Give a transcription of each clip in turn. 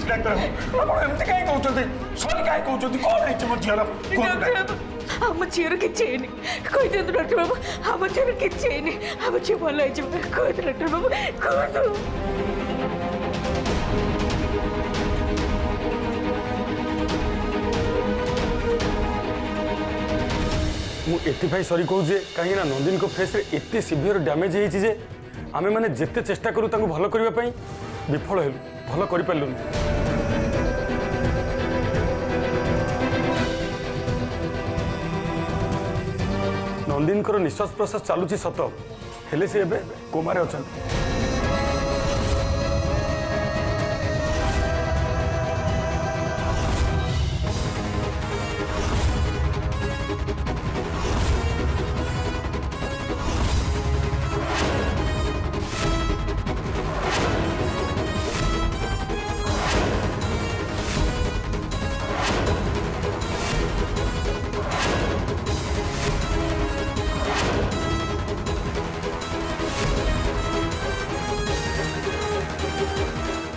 Doctor आप एमती कहीं कहते सॉरी कहीं कहते कौन है मो झीर आम झीर किसी कही दिखाते डॉक्टर बाबू आम झीर किसी आम झी भल कहते डॉक्टर बाबू कहतु मुझे सरी कहूँ कहीं नंदिनी को फेस रे एते सीवियर डैमेज होती आम मैंने जिते चेष्टा करूँ भल करने विफल हेलु भल कर पार्लुन नंदिनी निश्वास प्रश्वास चलुची सत हेले सी एबे कोमारे अच्छा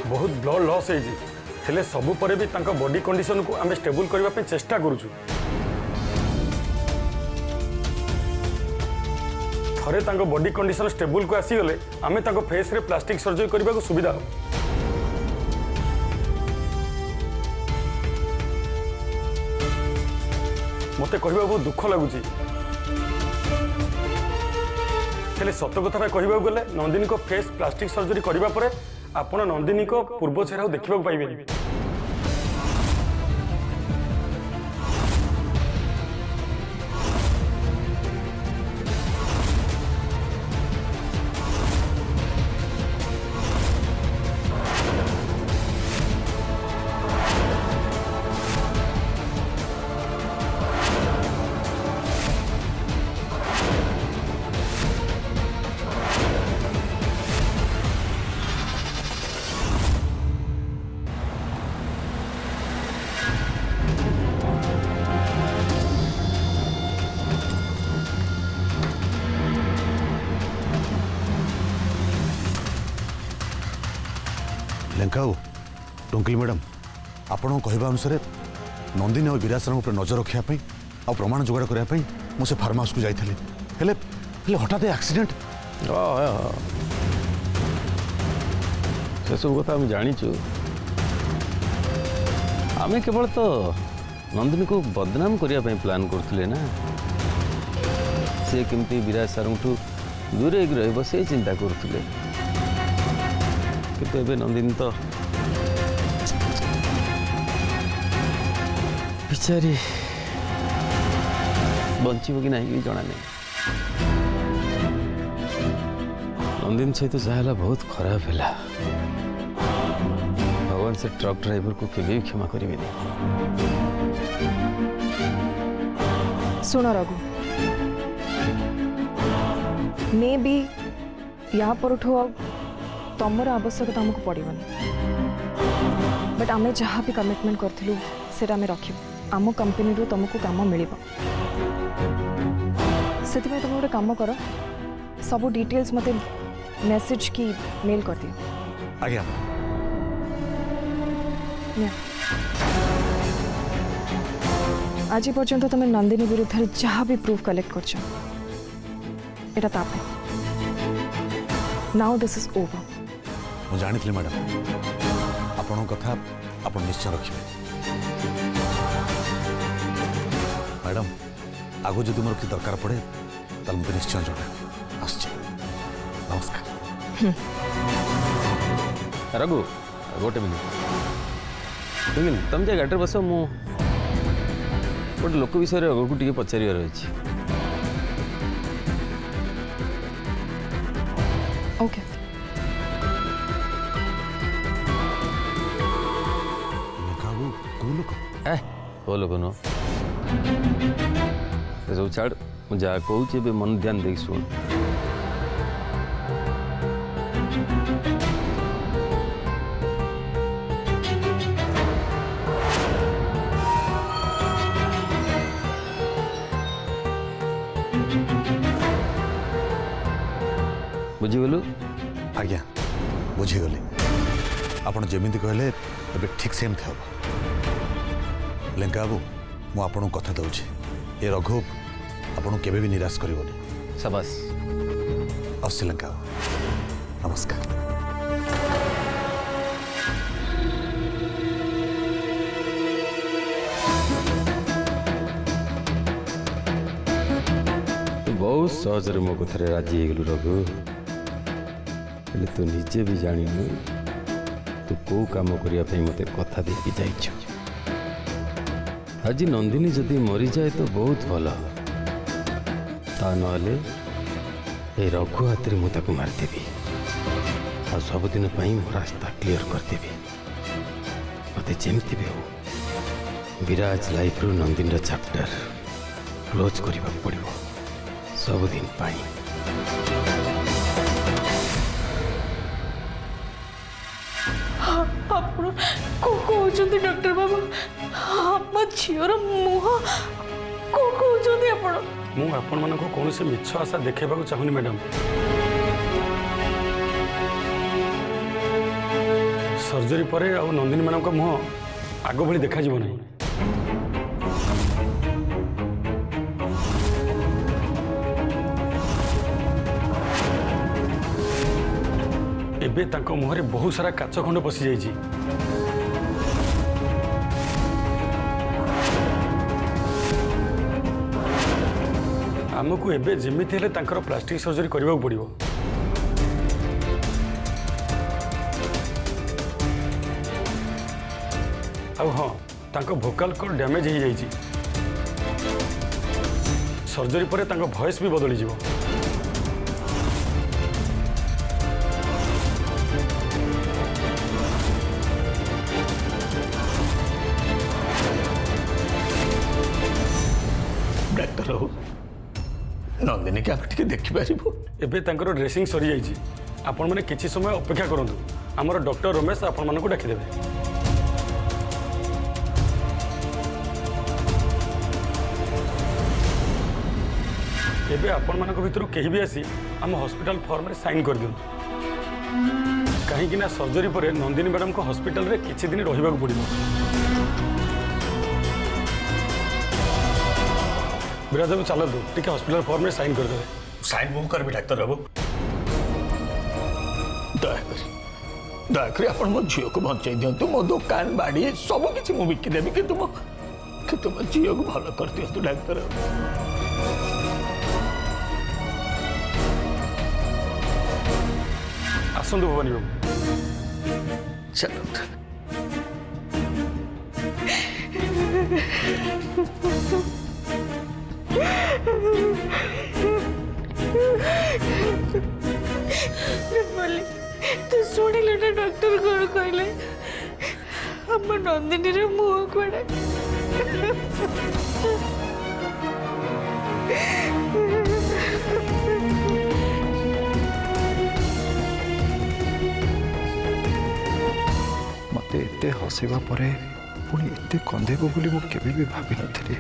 बहुत ब्लड लॉस है सबू पर भी बॉडी कंडीशन को आम स्टेबल करने चेष्टा करुचु थरे बॉडी कंडीशन स्टेबल को आसीगले आम फेस रे प्लास्टिक सर्जरी करने को सुविधा हो मत कह बहुत दुख लगुच सत कथा कहवाक गले नंदिनी को फेस प्लास्टिक सर्जरी करने पर आपण नंदिनी को पूर्व चेहरा देखा पाइबे लेंका टोंकिल मैडम आपण कहवा अनुसार नंदिनी और विरासर उपर नजर रखापी आ प्रमाण जोगाड़ करने मुझे फार्म हाउस को जाइए हठात एक्सीडेंट से सब कथा आम जाचु आम केवल तो नंदिनी को बदनाम करने प्लान करते ना सी केमती विराज सार दूरे रही चिंता करते किंतु एबे नंदिनी तो बिचारी बंचब कि नहीं जना नहीं नंदिनी सहित जहाँ बहुत खराब है भगवान से ट्रक ड्राइवर को केवे भी क्षमा करेंगे सुनो रघु मे भी यहाँ पर उठो तमर आवश्यकता आमको पड़ोनी बट आम जहाँ भी कमिटमेंट करूँ से रख आम कंपनी रू तुमको काम मिल से तुम गोटे काम कर सब डिटेल्स मत मेसेज की मेल कर दियो आज्ञा आज पर्यंत तुम नंदिनी विरुद्ध जहाँ भी प्रूफ कलेक्ट कर नाउ दिस इज ओवर मुझे जानी मैडम आपण कथा आप निश्चय रखिए मैडम आगो जदि मोर कि दरकार पड़े तो मुझे निश्चय जन नमस्कार रघु गोटे मिनिट तुम जे गाड़ी बस मु गोटे लोक विषय रघु को टे पचार रही ओके को लोक नुह से सब छाड़ मुझे जहाँ कहूँ मन ध्यान दे शुण बुझीगलु आज्ञा बुझीगली ଆପଣ ଯେମିତି କହିଲେ ଏବେ ଠିକ୍ ସେମିତି ହେବ। ଲେଙ୍କା ବାବୁ ମୁଁ ଆପଣଙ୍କୁ କଥା ଦେଉଛି ଏ ରଘୁ ଆପଣଙ୍କୁ କେବେ ବି ନିରାଶ କରିବନି। शाबाश। ଆସୁଛି ଲେଙ୍କା ବାବୁ, ନମସ୍କାର। तू बहुत सहज मो कथार राजी हो रघु, हेले तू निजे भी जानु तू कौ काम करने मत कथा देकी जाइछु। आज नंदिनी जदि मरी जाए तो बहुत भल, ता नले ए रघु हाथ में मुझे मारिदेवी आ सबुदिन मो रास्ता क्लीयर करदेवी। मत जमती भी हो विराज लाइफ रु नंदिनी चैप्टर क्लोज करने पड़ो सबुदिन पाई। ଆପଣ କହୁଛନ୍ତି ଡକ୍ଟର ବାବୁ ଆମ ଝିଅର ମୁହଁ କହୁଛନ୍ତି ଆପଣ? ମୁଁ ଆପଣମାନଙ୍କୁ କୌଣସି ମିଛ ଆଶା ଦେଖାଇବାକୁ ଚାହୁଁନି ମ୍ୟାଡ଼ାମ୍। ସର୍ଜରୀ ପରେ ଆଉ ନନ୍ଦିନୀ ମ୍ୟାଡ଼ାମଙ୍କ ମୁହଁ ଆଗ ଭଳି ଦେଖାଯିବ ନାହିଁ। ଏବେ ତାଙ୍କ ମୁହଁରେ ବହୁତ ସାରା କାଚ ଖଣ୍ଡ ପଶିଯାଇଛି। ଆମକୁ ଏବେ ଯେମିତି ହେଲେ ତାଙ୍କର ପ୍ଲାଷ୍ଟିକ ସର୍ଜରୀ କରିବାକୁ ପଡ଼ିବ। ଆଉ ହଁ, ତାଙ୍କ ଭୋକାଲ କର୍ଡ ଡ୍ୟାମେଜ୍ ହେଇଯାଇଛି। ସର୍ଜରୀ ପରେ ତାଙ୍କ ଭଏସ୍ ବି ବଦଳିଯିବ। डाक्टर हो नंदिनी के आगे देखिपर ଏବେ ତାଙ୍କର ଡ୍ରେସିଂ ସରିଯାଇଛି। ଆପଣମାନେ କିଛି ସମୟ ଅପେକ୍ଷା କରନ୍ତୁ, ଆମର ଡକ୍ଟର ରମେଶ ଆପଣମାନଙ୍କୁ ଡାକିଦେବେ। ଏବେ ଆପଣମାନଙ୍କ ଭିତରୁ କେହି ବି ଆସି ଆମ ହସ୍ପିଟାଲ ଫର୍ମରେ ସାଇନ୍ କରିଦିଅନ୍ତୁ, କାହିଁକି ନା ସର୍ଜରୀ ପରେ ନନ୍ଦିନୀ ମ୍ୟାଡ଼ାମଙ୍କୁ ହସ୍ପିଟାଲରେ କିଛି ଦିନ ରହିବାକୁ ପଡ଼ିବ। ବିରାଜ ବାବୁ ଚାଲନ୍ତୁ, ଟିକେ ହସ୍ପିଟାଲ ଫର୍ମରେ ସାଇନ୍ କରିଦେବେ। साइन मु करबी डाक्टर बाबू दयाकोरी आपण मो झील को बचाई दिंतु मो दुकान बाड़ी सब किसी मु बिकिदेवी कि तुम झील को भल कर दिंतु डाक्तर आसतु भवानी बाबू। चलो तू शुणिल ना डॉक्टर कौन कहले हम नंदिनी रे मुंह कड़े मत एत हसवा पुणी एत कंदेब बोली मुझे केवे भी भाभी नी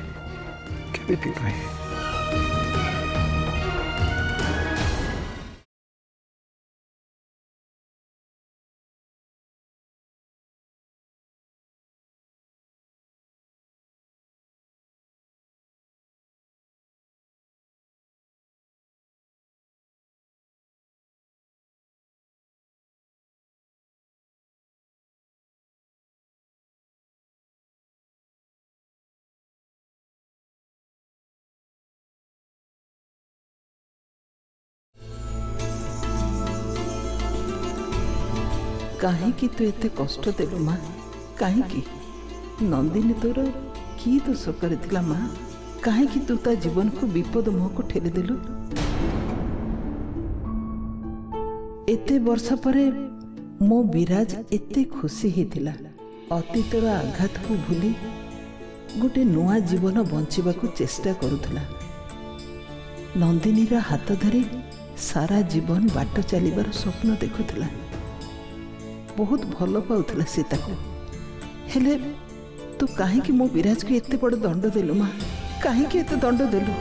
केवे भी नहीं। कहीं तू एत कष्ट देलु माँ? कहीं नंदिनी तोर की दोष कर माँ? कहीं तू ता जीवन को विपद मुह को ठेली देलु? एते वर्ष परे मो विराज एते खुशी होता अतीतर आघात को भूली गोटे नुआ जीवन बंचिबा को चेष्टा करुला। नंदिनीर हाथ धरी सारा जीवन बाट चलिबार स्वप्न देखुला। बहुत भल पाउला सीता को। हेले तू कहीं मो विराज को एते बड़ दंड देलु माँ? कहीं एते दंड देलु?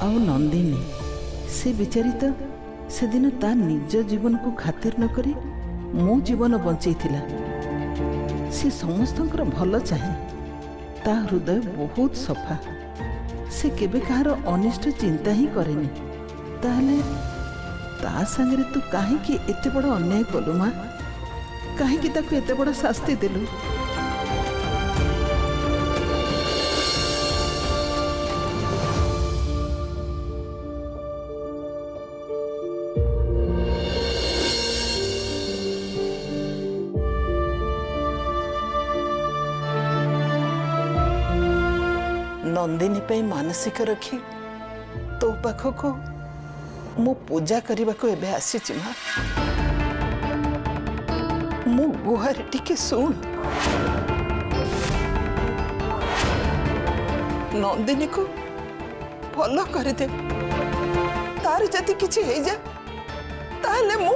ଆଉ ନନ୍ଦିନୀ ସେ ବିଚାରୀ ତ ସେଦିନ ତା ନିଜ ଜୀବନକୁ ଖାତିର ନ କରି ମୋ ଜୀବନ ବଞ୍ଚେଇଥିଲା। ସେ ସମସ୍ତଙ୍କର ଭଲ ଚାହେଁ, ତା ହୃଦୟ ବହୁତ ସଫା, ସେ କେବେ କାହାର ଅନିଷ୍ଟ ଚିନ୍ତା ହିଁ କରେନି। ତାହେଲେ ତା ସାଙ୍ଗରେ ତୁ କାହିଁକି ଏତେ ବଡ଼ ଅନ୍ୟାୟ କଲୁ ମା? କାହିଁକି ତାକୁ ଏତେ ବଡ଼ ଶାସ୍ତି ଦେଲୁ? नंदिनी पे मानसिक रखी तो पाखक मु पूजा करने को एबे आसी माँ। मु गुहार टिके सुन। नंदिनी को भल कर दे, तार जति किछि हे जा ताले मु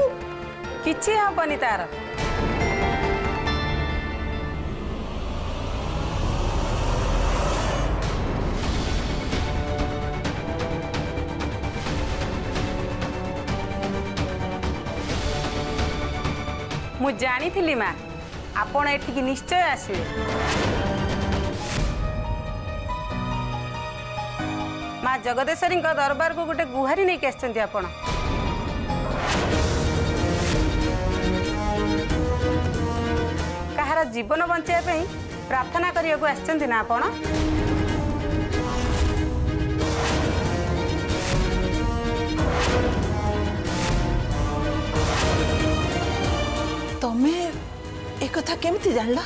किछि हबनी तार। मु जानी थी माँ आपण एठिकी निश्चय आसवे। माँ जगदेश्वरी दरबार को गोटे गुहारी नहीं आसछन्ती आपण। कहार जीवन बंचाई प्रार्थना करने को आसछन्ती ना आपण। तमे एक कथा केमती जानला?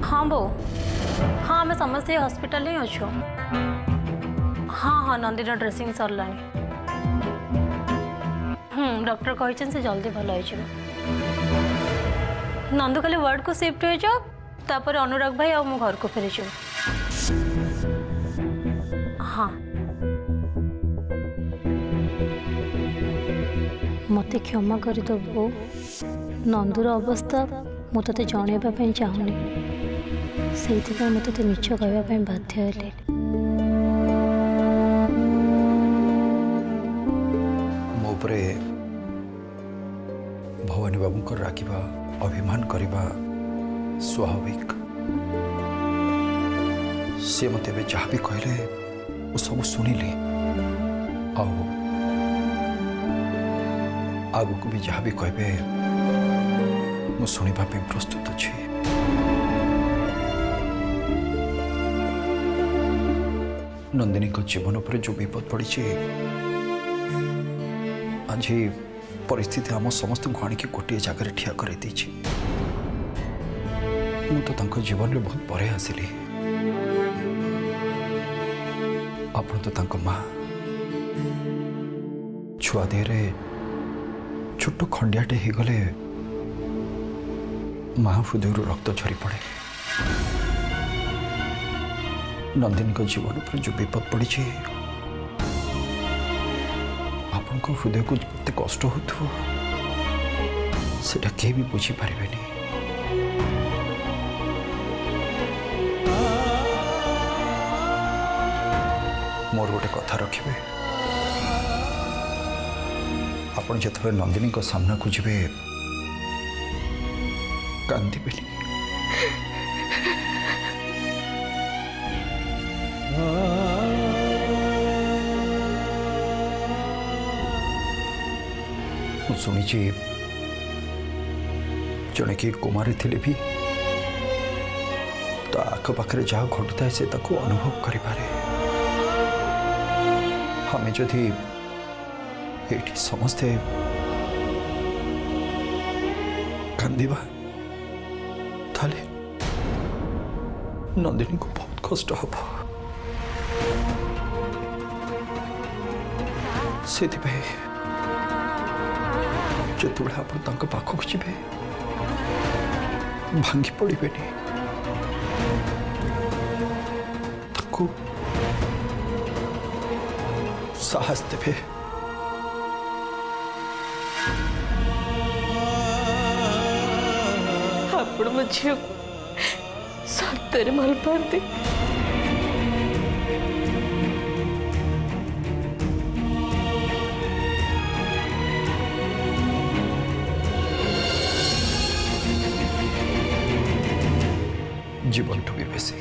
हाँ बो, हाँ आम समस्ते हॉस्पिटल ही अच्छु। हाँ हाँ नंदिनी ड्रेसिंग सरला। डॉक्टर कहते से जल्दी भल हो। नंदू खाली वार्ड को शिफ्ट हो जाओ, तापर अनुराग भाई और मो घर को फेरी जाओ। हाँ मते क्षमा कर दबो। नंदूर अवस्था मु ते जनवाई चाहूनी, से मते मिछ कहवाई बाध्य हेली। मो उपरे भवानी बाबू को राखिबा अभिमान करिबा स्वाभाविक। से मते बे जहाँ भी कहले वो सब सुनिली, आगु को भी जहाँ भी कहबे मु सुनिबा पे प्रस्तुत अछि। नंदिनी को जीवन पर जो विपद पड़ी आज परिस्थिति आम समस्त को आनिक गोटे जगह ठिया कर तो जीवन में बहुत परे आसिली। आपण तो माँ छुआ देहरे छोट खंडियाटे हो गले माँ हृदय रक्त झरी पड़े। नंदिनी को जीवन पर जो विपद पड़ी आपण को हृदय को जिते कष्ट हो सेटा के भी बुझी पारे। मोर गोटे कथा रखिए, आपण जिते नंदिनी को सामना को जीवे कांदिबेनी। शुणी जड़े कि कुमारी थिले भी तो आखपाखे जहाँ घटुता है से ताको अनुभव करें। हमें जदि ये समस्ते कांदिबा ताले नंदिनी को बहुत कष्ट हम। से जो आप पाखक जी भांगी पड़े साहस देवे ଆପଣ ମୋ ଝିଅକୁ ସତରେ ଭଲ ପାଆନ୍ତି। জীবনଠୁ ବି ବେଶୀ।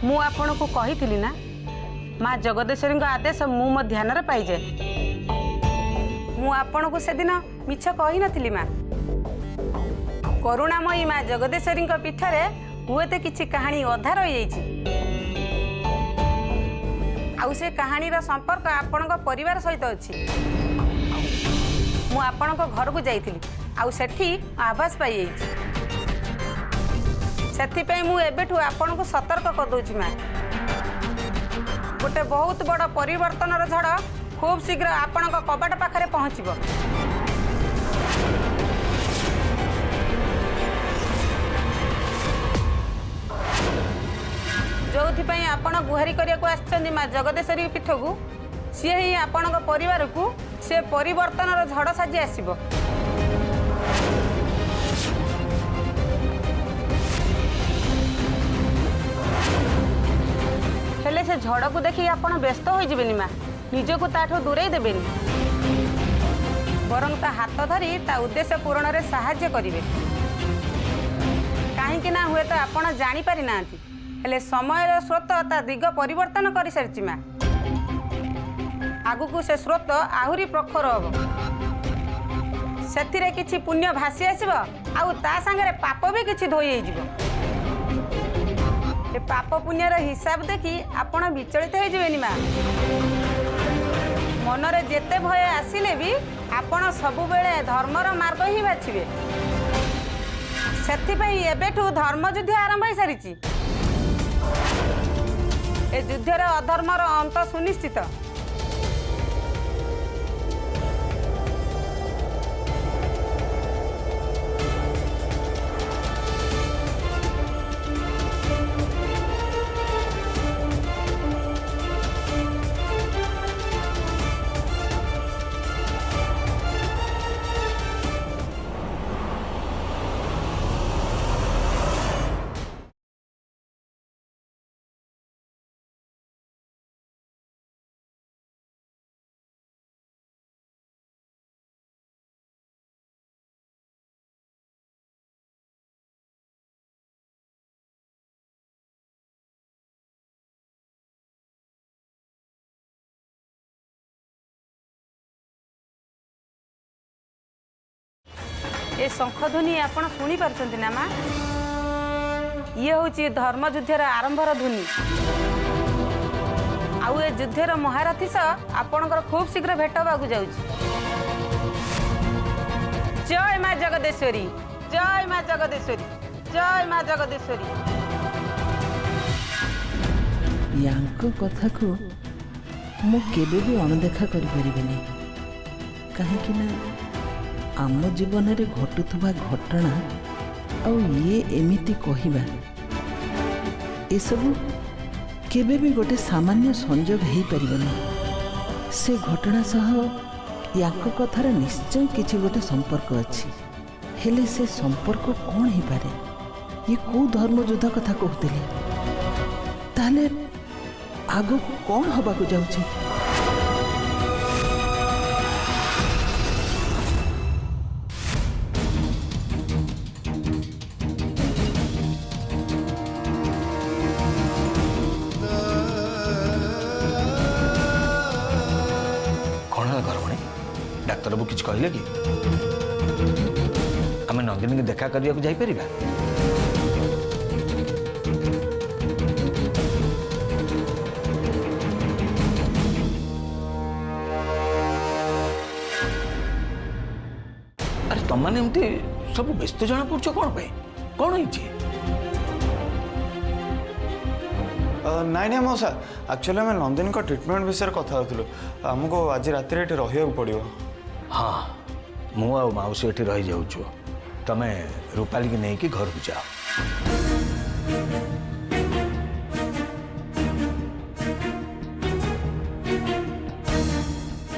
ମୁଁ ଆପଣଙ୍କୁ କହିଥିଲି ନା ମା ଜଗଦେଶ୍ୱରୀଙ୍କ ଆଦେଶ ମୁଁ ମୋ ଧ୍ୟାନରେ ପାଇଯାଏ। ମୁଁ ଆପଣଙ୍କୁ ସେଦିନ ମିଛ କହିନଥିଲି ମା। କରୁଣାମୟୀ ମା ଜଗଦେଶ୍ୱରୀଙ୍କ ପୀଠରେ ହୁଏତ କିଛି କାହାଣୀ ଅଧା ରହିଯାଇଛି। ଆଉ ସେ କାହାଣୀର ସମ୍ପର୍କ ଆପଣଙ୍କ ପରିବାର ସହିତ ଅଛି। ମୁଁ ଆପଣଙ୍କ ଘରକୁ ଯାଇଥିଲି ଆଉ ସେଠି ଆଭାସ ପାଇଯାଇଛି। ସେଥିପାଇଁ ମୁଁ ଏବେଠୁ ଆପଣଙ୍କୁ ସତର୍କ କରିଦେଉଛି ମା। ଗୋଟେ ବହୁତ ବଡ଼ ପରିବର୍ତ୍ତନର ଝଡ଼ ଖୁବ୍ ଶୀଘ୍ର ଆପଣଙ୍କ କବାଟ ପାଖରେ ପହଞ୍ଚିବ। ଯୋଉଥିପାଇଁ ଆପଣ ଗୁହାରି କରିବାକୁ ଆସିଛନ୍ତି ମା ଜଗଦେଶ୍ୱରୀ ପୀଠକୁ, ସିଏ ହିଁ ଆପଣଙ୍କ ପରିବାରକୁ ସେ ପରିବର୍ତ୍ତନର ଝଡ଼ ସାଜି ଆସିବ। ହେଲେ ସେ ଝଡ଼କୁ ଦେଖି ଆପଣ ବ୍ୟସ୍ତ ହୋଇଯିବେନି ମା, ନିଜକୁ ତାଠୁ ଦୂରେଇ ଦେବେନି। ବରଂ ତା ହାତ ଧରି ତା ଉଦ୍ଦେଶ୍ୟ ପୂରଣରେ ସାହାଯ୍ୟ କରିବେ। କାହିଁକି ନା ହୁଏତ ଆପଣ ଜାଣିପାରି ନାହାନ୍ତି, ହେଲେ ସମୟର ସ୍ରୋତ ତା ଦିଗ ପରିବର୍ତ୍ତନ କରିସାରିଛି ମା। ଆଗକୁ ସେ ସ୍ରୋତ ଆହୁରି ପ୍ରଖର ହେବ। ସେଥିରେ କିଛି ପୁଣ୍ୟ ଭାସି ଆସିବ ଆଉ ତା ସାଙ୍ଗରେ ପାପ ବି କିଛି ଧୋଇ ହେଇଯିବ। ଏ ପାପ ପୁଣ୍ୟର ହିସାବ ଦେଖି ଆପଣ ବିଚଳିତ ହେଇଯିବେନି ମା। ମନରେ ଯେତେ ଭୟ ଆସିଲେ ବି ଆପଣ ସବୁବେଳେ ଧର୍ମର ମାର୍ଗ ହିଁ ବାଛିବେ। ସେଥିପାଇଁ ଏବେଠୁ ଧର୍ମଯୁଦ୍ଧ ଆରମ୍ଭ ହୋଇସାରିଛି। ଏ ଯୁଦ୍ଧରେ ଅଧର୍ମର ଅନ୍ତ ସୁନିଶ୍ଚିତ। ए शंखध्वनि आपण शुणी पार्छन्ति ना माँ? ये हूँ धर्मयुद्धर आरंभर ध्वनि। आउ ए युद्धर महारथी सह आपणकर खूब शीघ्र भेट होगा जाऊँ। जय माँ जगदेश्वरी, जय माँ जगदेश्वरी, जय माँ जगदेश्वरी। यांको कथा को मु केबे भी अणदेखा करि परिबेनी। काहेकि ना आम जीवन रे घटुथुबा घटना और ये एमिति कहिबा ए सब केबे भी गोटे सामान्य संजोग हेई परिबनी। से घटना सह याको कथार निश्चय किछि गोटे संपर्क अछि। हेले से संपर्क कौन हेई पारे? ये को धर्म युद्ध कथा कहउतिले? ताले आगो कौन हबा को जाउछि? डाक्तर बाबू किछ कहले कि आम नंदिनी के देखा करने जाई परिबा? अरे तुम मैंने एमती सब व्यस्त जना पड़छ कौन पे? कौन होइछि? नाई नाई मौसा, एक्चुअली आम नंदिनी ट्रिटमेंट विषय कथा होलु। आमको आज राति रहा पड़ो। हाँ मु आ माउसी एठी रही जाऊछु तमे रूपाली की नहीं कि घर को जाओ।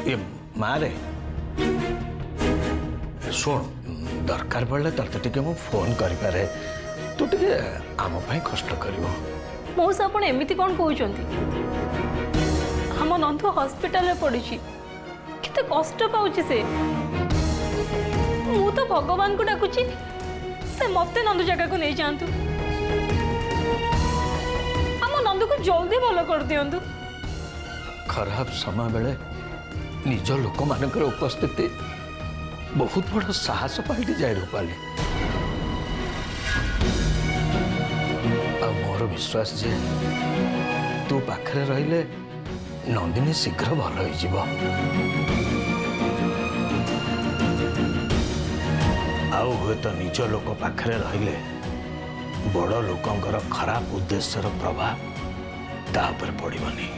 ये मारे शुण दरकार पड़े ते टे मु फोन करि पारे तू टे आम पाई कष्ट करिवो। मौसा आपण एमिति कौन कहउचंती हम नंदू हॉस्पिटल में पड़ी केते कष्ट पाउची से मु तो भगवान को डाकुची से मते नंदू जगह को नहीं जातु हम नंदू को जल्दी भल कर दियंतु। खराब समय बेले निज लोक मानकर उपस्थिति बहुत बड़ साहस पलटि जाए रूपाली। आ मोर विश्वास जे तू पाखरे रहिले नंदिनी शीघ्र भल हो जीव। आउ हुए तो निज लोक पाखरे रहिले बड़ लोकंकर खराब उद्देश्यर प्रभाव ता ऊपर पड़िबनी।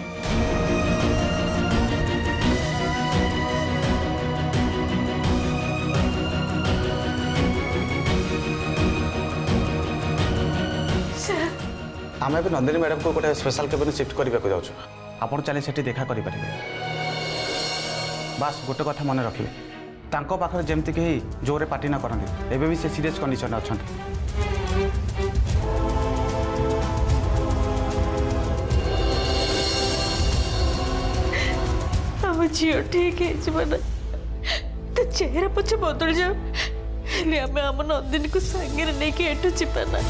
आम ए नंदिनी मैडम को गोटे स्पेशल केबिन शिफ्ट करने को जाऊँ आप चली से देखा करेंगे। बास गोटे कथा मन रखिए तांको पाखरे जेमती कहीं जोरे पार्टी न करती एवं भी से सीरियस कंडीशन अच्छा। हम झील ठीक है तो चेहरा पछे बदल जाओ आम नंदिनी को सांगे नहीं कि एठू जीवाना।